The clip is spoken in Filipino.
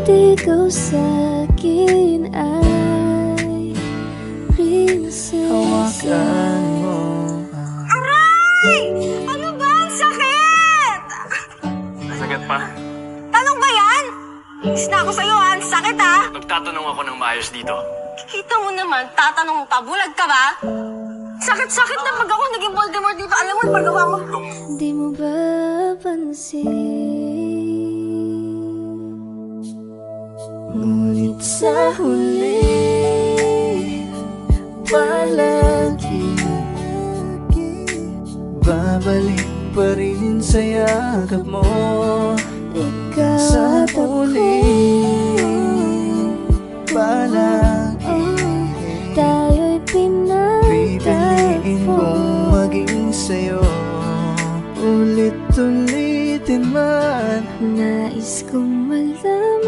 Ikaw sa'kin ay prinsesa. Hawakan mo. Aray! Ano ba? Ang sakit! Masakit pa? Tanong ba yan? Inis na ako sa'yo, ha? Ang sakit, ha? Nagtatanong ako ng maayos dito. Kita mo naman, tatanong pa, bulag ka ba? Sakit-sakit na pag ako naging Voldemort dito. Alam mo, paggawa mo. Di mo ba pansin? Ngunit sa huli, palagi babalik pa rin sa yakap mo. Ikaw Sa at ako, huli, palagi tayo'y pipiliin pinagtagpo. kong maging sa'yo. Ulit-ulitin man, Nais kong malaman